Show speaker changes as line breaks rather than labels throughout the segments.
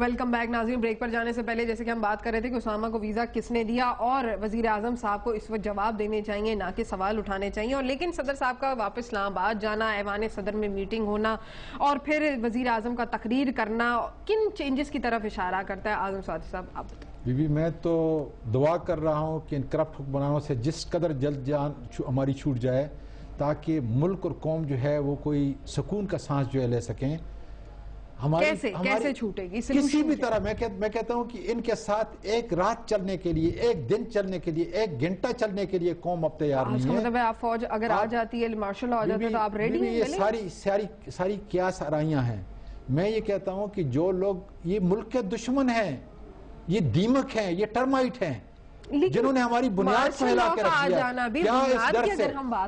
Welcome back ناظرین. Break پر جانے سے پہلے جیسے کہ ہم بات کر رہے تھے کہ اسامہ کو ویزا کس نے دیا اور وزیر اعظم صاحب کو اس وقت جواب دینے چاہیے نہ کہ سوال اٹھانے چاہیے. اور لیکن صدر صاحب کا واپس اسلام آباد جانا, ایوان صدر میں میٹنگ ہونا اور پھر وزیر اعظم کا تقریر کرنا کن چینجز کی طرف اشارہ کرتا ہے؟ اعظم سعودی صاحب آپ بتائیں.
میں تو دعا کر رہا ہوں کہ ان کرپٹ حکمرانوں سے جس قدر جلد جان ہماری چھوٹ جائے تاکہ ملک اور قوم جو ہے وہ کوئی سکون کا سانس جو ہے لے سکیں.
کیسے چھوٹے گی؟
کسی بھی طرح میں کہتا ہوں کہ ان کے ساتھ ایک رات چلنے کے لیے, ایک دن چلنے کے لیے, ایک گھنٹہ چلنے کے لیے قوم اب تیار نہیں ہے.
مطلب ہے آپ فوج اگر آ جاتی ہے, مارشل آ جاتا ہے تو آپ ریڈی ہیں؟
یہ ساری کیا سرائیاں ہیں. میں یہ کہتا ہوں کہ جو لوگ یہ ملک کے دشمن ہیں, یہ دیمک ہیں, یہ ٹرمائٹ ہیں, جنہوں نے ہماری بنیاد پھیلا کے رکھ دیا.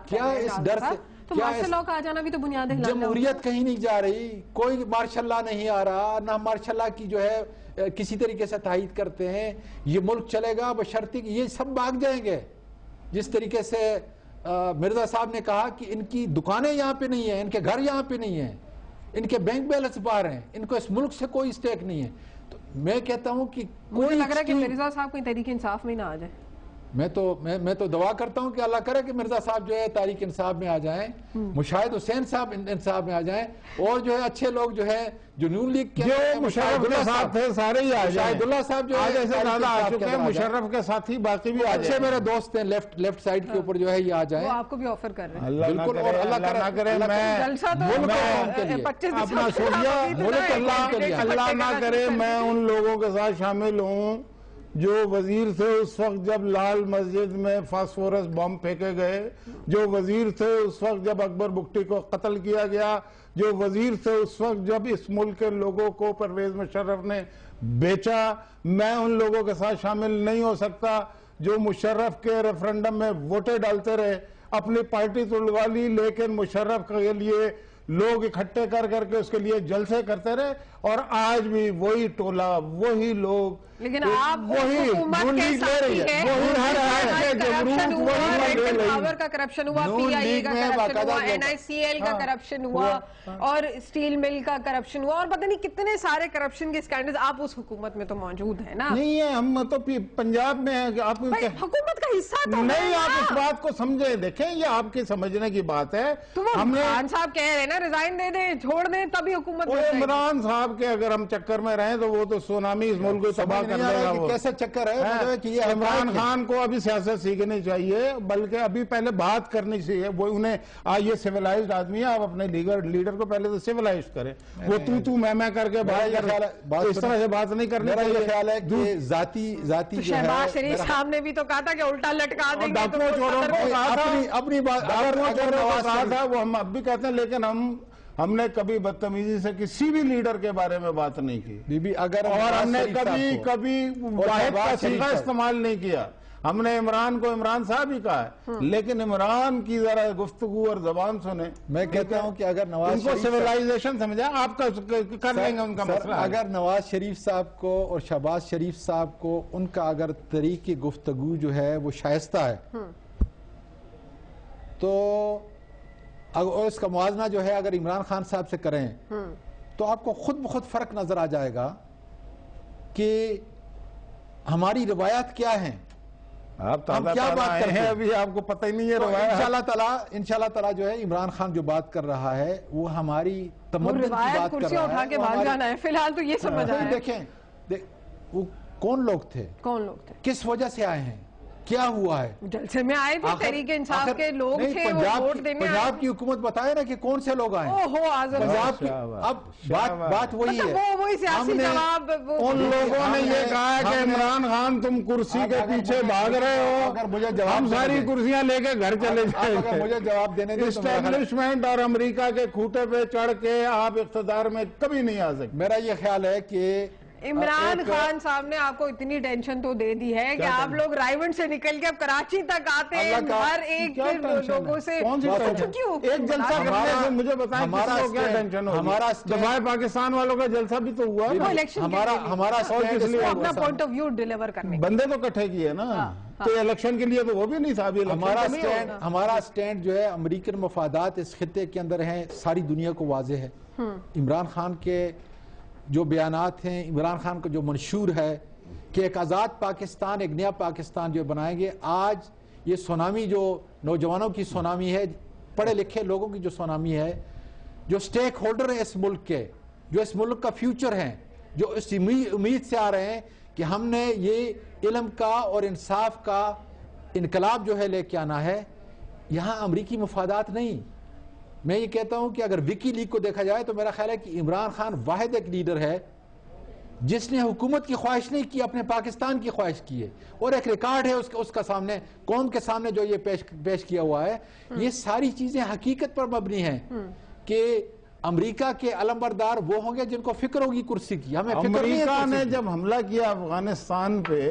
کیا اس ڈر سے
تو مارشل لاء کا آ جانا بھی تو بنیاد ہے.
جمہوریت کہیں نہیں جا رہی, کوئی مارشل لاء نہیں آ رہا, نہ مارشل لاء کی جو ہے کسی طریقے سے تائید کرتے ہیں. یہ ملک چلے گا بشرطے کہ یہ سب بھاگ جائیں گے. جس طریقے سے مرزا صاحب نے کہا کہ ان کی دکانیں یہاں پہ نہیں ہیں, ان کے گھر یہاں پہ نہیں ہیں, ان کے بینک بیلنس باہر ہیں, ان کو اس ملک سے کوئی اسٹیک نہیں ہے. تو میں کہتا ہوں کہ
مجھے لگ رہا ہے کہ مرزا صاحب کوئی تحریک انصاف میں نہ آ جائے.
میں تو دعا کرتا ہوں کہ اللہ کرے کہ مرزا صاحب جو ہے تحریک انصاف میں آ جائیں, مشاہد حسین صاحب انصاف میں آ جائیں, اور جو ہے اچھے لوگ جو ہے جو نون لیگ کے
مشرف کے ساتھ تھے سارے ہی آ جائیں.
شاہد اللہ صاحب جو ہے
زیادہ آ چکے ہیں, مشرف کے ساتھ ہی باقی بھی
اچھے میرے دوست ہیں لیفٹ سائیڈ کے اوپر جو ہے یہ آ جائیں.
وہ آپ کو بھی آفر کر رہے ہیں.
بالکل, اور اللہ نہ کرے
اللہ نہ کرے میں ان لوگوں کے ساتھ شامل ہوں جو وزیر تھے اس وقت جب لال مسجد میں فاسفورس بم پھینکے گئے, جو وزیر تھے اس وقت جب اکبر بگٹی کو قتل کیا گیا, جو وزیر تھے اس وقت جب اس ملک کے لوگوں کو پرویز مشرف نے بیچا. میں ان لوگوں کے ساتھ شامل نہیں ہو سکتا جو مشرف کے ریفرنڈم میں ووٹیں ڈالتے رہے, اپنی پارٹی تو لگا لی لیکن مشرف کے لیے لوگ اکٹھے کر کے اس کے لیے جلسے کرتے رہے. اور آج بھی وہی ٹولہ, وہی لوگ,
لیکن آپ حکومت کے ساتھی ہیں. پاور کا کرپشن ہوا, پی آئی اے کا کرپشن ہوا, این آئی سی ایل کا کرپشن ہوا, اور اسٹیل مل کا کرپشن ہوا, اور پتہ نہیں کتنے سارے کرپشن کے سکینڈلز. آپ اس حکومت میں تو موجود ہیں نا؟
نہیں ہے, ہم تو پنجاب میں ہیں. آپ
حکومت کا حصہ تو
نہیں, آپ اس بات کو سمجھیں. دیکھیں یہ آپ کی سمجھنے کی بات ہے.
ہم عمران صاحب کہہ رہے ہیں نا ریزائن دے دیں, چھوڑ دیں, تبھی حکومت.
عمران صاحب کے اگر ہم چکر میں رہیں تو وہ تو سونامی اس ملک کو تباہ کر دے گا.
کیسے چکر ہے کہ یہ
عمران خان کو ابھی سیاست سیکھنی چاہیے, بلکہ ابھی پہلے بات کرنی چاہیے. وہ انہیں یہ سیولائزڈ آدمی ہے, آپ اپنے لیڈر کو پہلے تو سیولائزڈ کریں. وہ تو میں کر کے اس طرح سے بات نہیں کرنی چاہیے.
میرا خیال ہے کہ ذاتی
شہباز شریف صاحب نے بھی تو کہا تھا کہ الٹا لٹکا دیں گے.
ڈاکوؤں چوروں کو کہا تھا, وہ ہم اب بھی کہتے ہیں, لیکن ہم نے کبھی بدتمیزی سے کسی بھی لیڈر کے بارے میں بات نہیں کی, اور ہم نے کبھی واحد کا صیغہ استعمال نہیں کیا. ہم نے عمران کو عمران صاحب ہی کہا ہے, لیکن عمران کی ذرا گفتگو اور زبان سنیں.
میں کہتا ہوں کہ اگر
نواز شریف سیولائزیشن سمجھا آپ کا کر لیں گے ان کا مسئلہ.
اگر نواز شریف صاحب کو اور شہباز شریف صاحب کو ان کا اگر طریقے گفتگو جو ہے وہ شائستہ ہے, تو اور اس کا موازنہ جو ہے اگر عمران خان صاحب سے کریں تو آپ کو خود بخود فرق نظر آ جائے گا کہ ہماری روایات کیا ہیں,
ہم
کیا بات کرتے ہیں.
ابھی آپ کو پتہ ہی نہیں ہے روایات.
انشاءاللہ تعالیٰ جو ہے عمران خان جو بات کر رہا ہے وہ ہماری تمدن کی بات کر رہا
ہے. فی الحال تو یہ سمجھ آیا.
دیکھیں وہ کون لوگ تھے, کس وجہ سے آئے ہیں, کیا ہوا ہے.
جلسے میں آئے تھے تحریک انصاف کے لوگ تھے, وہ ووٹ دینے آئے.
پنجاب کی حکومت بتائے نا کہ کون سے لوگ آئے. اب بات وہی ہے.
وہی سیاسی جواب.
ان لوگوں نے یہ کہا کہ عمران خان تم کرسی کے پیچھے بھاگ رہے ہو,
اگر مجھے جواب
ہم ساری کرسیاں لے کے گھر چلے جائیں.
اگر مجھے جواب دینے دیں.
اسٹیبلشمنٹ اور امریکہ کے کھوٹے پہ چڑھ کے آپ اقتدار میں کبھی نہیں آ سکتے.
میرا یہ خیال ہے کہ
عمران خان صاحب نے آپ کو اتنی ٹینشن تو دے دی ہے کہ آپ لوگ رائیونڈ سے نکل کے اب کراچی تک آتے ہیں, ہر ایک لوگوں سے.
ایک جلسہ کرنے سے مجھے بتائیں کس کو کیا ٹینشن ہو. ہمارا دفاع پاکستان والوں کا جلسہ بھی تو ہوا,
ہمارا اپنا پوائنٹ آف ویو ڈیلیور کرنے,
بندے تو کٹھے کیے نا, تو الیکشن کے لیے تو وہ بھی نہیں تھا.
ہمارا سٹینڈ جو ہے امریکن مفادات اس خطے کے اندر ہیں, ساری دنیا کو واضح ہے. عمران خان کے جو بیانات ہیں عمران خان کو جو منشور ہے کہ ایک آزاد پاکستان، ایک نیا پاکستان جو بنائیں گے، آج یہ سونامی جو نوجوانوں کی سونامی ہے، پڑھے لکھے لوگوں کی جو سونامی ہے، جو سٹیک ہولڈر ہیں اس ملک کے، جو اس ملک کا فیوچر ہیں، جو اس امید سے آ رہے ہیں کہ ہم نے یہ علم کا اور انصاف کا انقلاب جو ہے لے کے آنا ہے، یہاں امریکی مفادات نہیں۔ میں یہ کہتا ہوں کہ اگر وکی لیگ کو دیکھا جائے تو میرا خیال ہے کہ عمران خان واحد ایک لیڈر ہے جس نے حکومت کی خواہش نہیں کی، اپنے پاکستان کی خواہش کی ہے، اور ایک ریکارڈ ہے اس کا سامنے، قوم کے سامنے جو یہ پیش کیا ہوا ہے۔ یہ ساری چیزیں حقیقت پر مبنی ہیں کہ امریکہ کے علمبردار وہ ہوں گے جن کو فکر ہوگی کرسی کی، ہمیں فکر نہیں ہے
امریکہ
کرسی
نے
کی۔
جب حملہ کیا افغانستان پہ،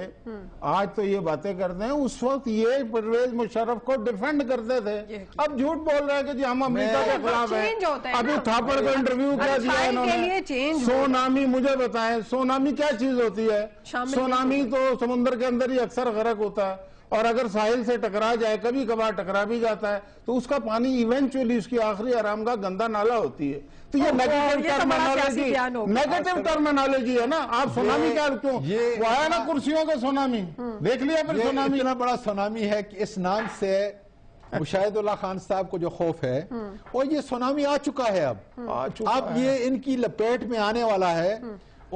آج تو یہ باتیں کرتے ہیں، اس وقت یہ پرویز مشرف کو ڈیفینڈ کرتے تھے، اب جھوٹ بول رہے ہیں کہ جی ہم امریکہ کے خلاف ہیں۔
چینج ہوتا ہے نا۔
ابھی تھاپڑ کو انٹرویو کیا دیا
اچھائی
انہوں
کے
نے۔
لیے چینج
سونامی، مجھے بتائیں سونامی کیا چیز ہوتی ہے؟
شامل
سونامی تو سمندر کے اندر ہی اکثر غرق ہوتا ہے، اور اگر ساحل سے ٹکرا جائے، کبھی کبھار ٹکرا بھی جاتا ہے، تو اس کا پانی ایونچولی اس کی آخری آرامگاہ گندا نالا ہوتی ہے۔ تو یہ نیگیٹو ٹرمینالوجی ہے نا۔ آپ سونامی کیا کیوں وہ آیا نا کرسیوں کا سونامی، دیکھ لیا پھر
یہ
سونامی۔
اتنا بڑا سونامی ہے کہ اس نام سے مشاہد اللہ خان صاحب کو جو خوف ہے، اور یہ سونامی آ چکا ہے، اب یہ ان کی لپیٹ میں آنے والا ہے،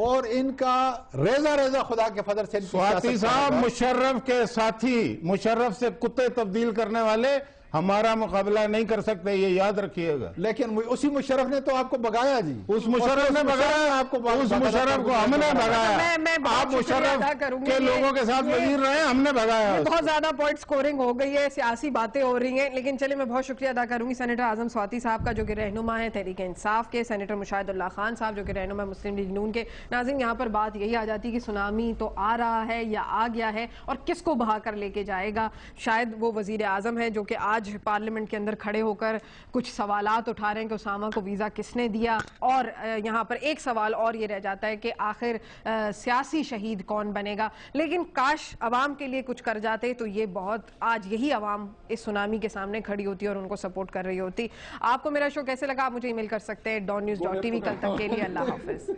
اور ان کا ریزہ خدا کے فضل سے
سواتی صاحب، مشرف کے ساتھی، مشرف سے کتے تبدیل کرنے والے ہمارا مقابلہ نہیں کر سکتے، یہ یاد رکھیے گا۔
لیکن اسی مشرف نے تو آپ کو بگایا جی،
اس مشرف نے بگایا آپ کو، اس مشرف کو ہم نے بگایا۔
میں
آپ مشرف کے لوگوں کے ساتھ وزیر رہے، ہم نے بگایا۔
بہت زیادہ پوائنٹ سکورنگ ہو گئی ہے، سیاسی باتیں ہو رہی ہیں، لیکن چلے میں بہت شکریہ ادا کروں گی سینیٹر اعظم سواتی صاحب کا جو کہ رہنما ہے تحریک انصاف کے، سینیٹر مشاہد اللہ خان صاحب جو کہ رہنما مسلم لیگ نون کے۔ ناظرین، یہاں پر بات یہی آ جاتی ہے کہ سونامی تو آ رہا ہے یا آ گیا ہے، اور کس کو بہا کر لے کے جائے گا؟ شاید وہ وزیر اعظم ہے جو کہ آج پارلیمنٹ کے اندر کھڑے ہو کر کچھ سوالات اٹھا رہے ہیں کہ اسامہ کو ویزا کس نے دیا، اور یہاں پر ایک سوال اور یہ رہ جاتا ہے کہ آخر سیاسی شہید کون بنے گا؟ لیکن کاش عوام کے لیے کچھ کر جاتے تو یہ بہت، آج یہی عوام اس سونامی کے سامنے کھڑی ہوتی اور ان کو سپورٹ کر رہی ہوتی۔ آپ کو میرا شو کیسے لگا؟ آپ مجھے ای میل کر سکتے ہیں dawnnews.tv۔ کل تک کے لیے اللہ حافظ۔